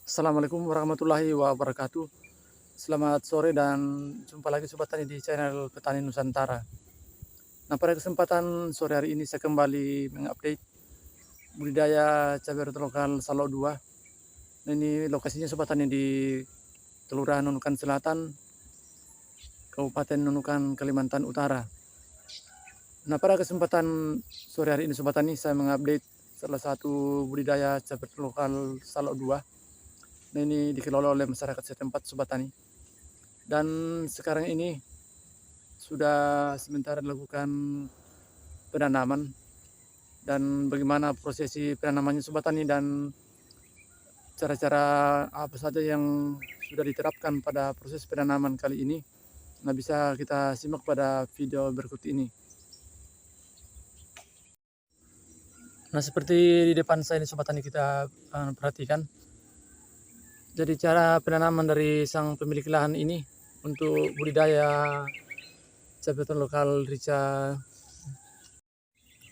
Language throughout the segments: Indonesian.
Assalamualaikum warahmatullahi wabarakatuh. Selamat sore dan jumpa lagi Sobat Tani di channel Petani Nusantara. Nah, pada kesempatan sore hari ini saya kembali mengupdate budidaya cabai rawit lokal Salok 2. Nah, ini lokasinya Sobat Tani di Kelurahan Nunukan Selatan, Kabupaten Nunukan, Kalimantan Utara. Nah, pada kesempatan sore hari ini Sobat Tani saya mengupdate salah satu budidaya cabai rawit lokal Salok 2. Nah, ini dikelola oleh masyarakat setempat Sobat Tani. Dan sekarang ini sudah sementara dilakukan penanaman, dan bagaimana prosesi penanamannya Sobat Tani dan cara-cara apa saja yang sudah diterapkan pada proses penanaman kali ini. Nah, bisa kita simak pada video berikut ini. Nah, seperti di depan saya ini Sobat Tani, kita perhatikan. Jadi cara penanaman dari sang pemilik lahan ini untuk budidaya cabai lokal rica.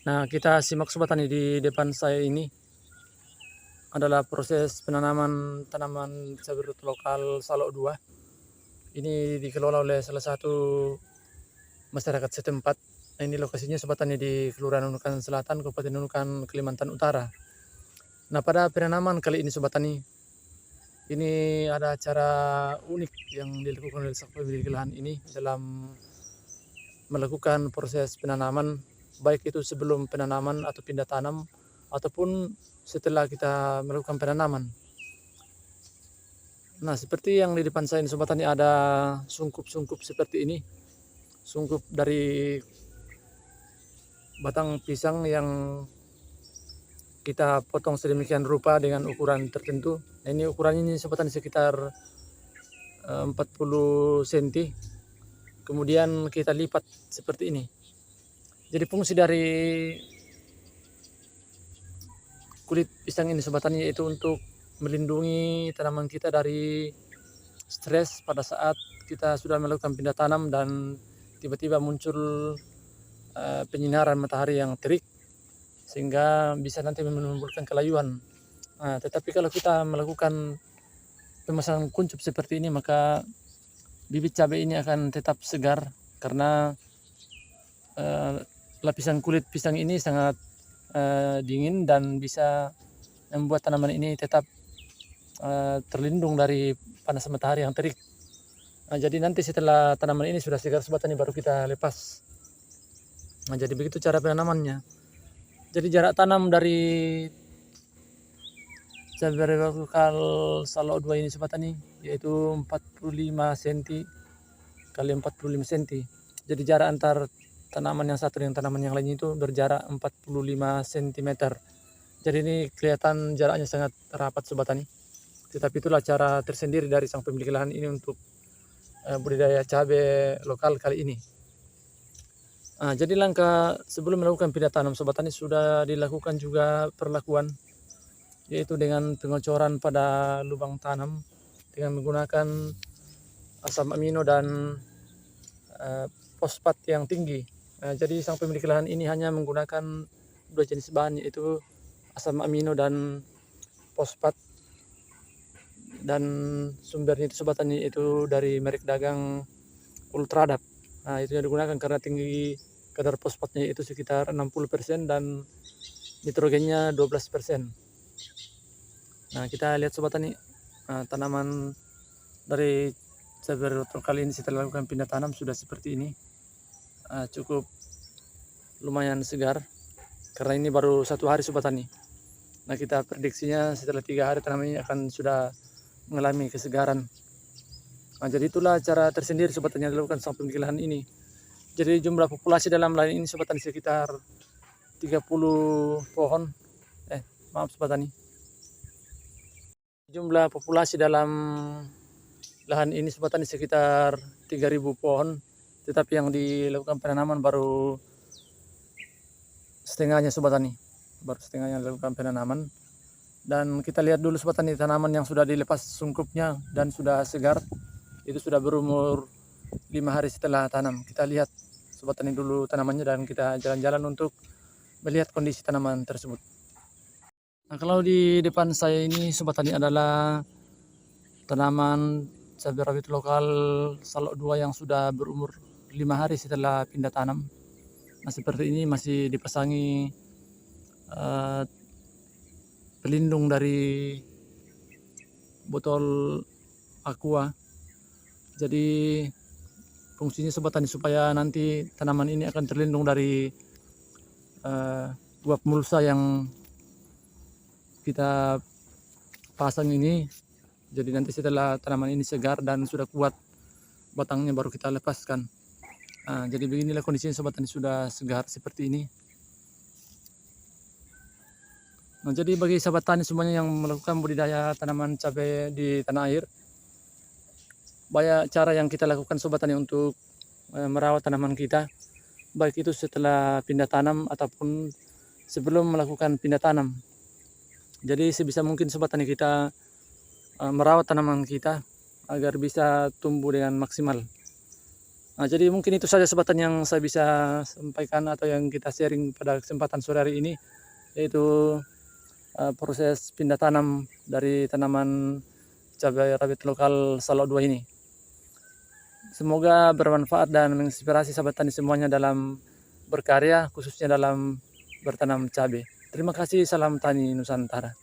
Nah, kita simak Sobat Tani, di depan saya ini adalah proses penanaman tanaman cabai lokal Salok 2. Ini dikelola oleh salah satu masyarakat setempat. Nah, ini lokasinya Sobat Tani di Kelurahan Nunukan Selatan, Kabupaten Nunukan, Kalimantan Utara. Nah, pada penanaman kali ini Sobat Tani, ini ada cara unik yang dilakukan oleh sang pemilik lahan ini dalam melakukan proses penanaman, baik itu sebelum penanaman atau pindah tanam ataupun setelah kita melakukan penanaman. Nah, seperti yang di depan saya ini Sobat Tani, ada sungkup-sungkup seperti ini. Sungkup dari batang pisang yang kita potong sedemikian rupa dengan ukuran tertentu. Nah, ini ukurannya ini Sobat Tani sekitar 40 cm. Kemudian kita lipat seperti ini. Jadi fungsi dari kulit pisang ini Sobat Tani yaitu untuk melindungi tanaman kita dari stres pada saat kita sudah melakukan pindah tanam dan tiba-tiba muncul penyinaran matahari yang terik, sehingga bisa nanti menimbulkan kelayuan. Nah, tetapi kalau kita melakukan pemasangan kuncup seperti ini, maka bibit cabai ini akan tetap segar karena lapisan kulit pisang ini sangat dingin dan bisa membuat tanaman ini tetap terlindung dari panas matahari yang terik. Nah, jadi nanti setelah tanaman ini sudah segar Sobat Tani, baru kita lepas. Nah, jadi begitu cara penanamannya. Jadi jarak tanam dari cabai lokal Salok 2 ini Sobat Tani yaitu 45 cm kali 45 cm. Jadi jarak antar tanaman yang satu dengan tanaman yang lain itu berjarak 45 cm. Jadi ini kelihatan jaraknya sangat rapat Sobat Tani. Tetapi itulah cara tersendiri dari sang pemilik lahan ini untuk budidaya cabai lokal kali ini. Nah, jadi langkah sebelum melakukan pindah tanam Sobat Tani sudah dilakukan juga perlakuan, yaitu dengan pengocoran pada lubang tanam dengan menggunakan asam amino dan fosfat yang tinggi. Nah, jadi sang pemilik lahan ini hanya menggunakan dua jenis bahan, yaitu asam amino dan fosfat, dan sumbernya itu Sobat Tani itu dari merek dagang Ultradap. Nah, itu yang digunakan karena tinggi kadar fosfatnya itu sekitar 60% dan nitrogennya 12%. Nah, kita lihat Sobat Tani, tanaman dari cabai rawit kali ini setelah lakukan pindah tanam sudah seperti ini. Cukup lumayan segar karena ini baru 1 hari Sobat Tani. Nah, kita prediksinya setelah 3 hari tanaman ini akan sudah mengalami kesegaran. Nah, jadi itulah cara tersendiri Sobat Tani yang dilakukan sang pemilik lahan ini. Jadi jumlah populasi dalam lahan ini Sobat Tani sekitar 30 pohon. Maaf Sobat Tani. Jumlah populasi dalam lahan ini Sobat Tani sekitar 3000 pohon. Tetapi yang dilakukan penanaman baru setengahnya Sobat Tani. Baru setengahnya dilakukan penanaman. Dan kita lihat dulu Sobat Tani tanaman yang sudah dilepas sungkupnya dan sudah segar. Itu sudah berumur 5 hari setelah tanam. Kita lihat Sobat Tani dulu tanamannya dan kita jalan-jalan untuk melihat kondisi tanaman tersebut. Nah, kalau di depan saya ini Sobat Tani adalah tanaman cabai rawit lokal Salok 2 yang sudah berumur 5 hari setelah pindah tanam. Nah, seperti ini masih dipasangi pelindung dari botol aqua. Jadi fungsinya Sobat Tani supaya nanti tanaman ini akan terlindung dari uap mulsa yang kita pasang ini. Jadi nanti setelah tanaman ini segar dan sudah kuat batangnya baru kita lepaskan. Nah, jadi beginilah kondisinya Sobat Tani, sudah segar seperti ini. Nah, jadi bagi sahabat tani semuanya yang melakukan budidaya tanaman cabai di tanah air, banyak cara yang kita lakukan Sobat Tani untuk merawat tanaman kita, baik itu setelah pindah tanam ataupun sebelum melakukan pindah tanam. Jadi sebisa mungkin Sobat Tani kita merawat tanaman kita agar bisa tumbuh dengan maksimal. Nah, jadi mungkin itu saja Sobat Tani yang saya bisa sampaikan atau yang kita sharing pada kesempatan sore hari ini, yaitu proses pindah tanam dari tanaman cabai rawit lokal Salok 2 ini. Semoga bermanfaat dan menginspirasi sahabat tani semuanya dalam berkarya, khususnya dalam bertanam cabai. Terima kasih, salam tani Nusantara.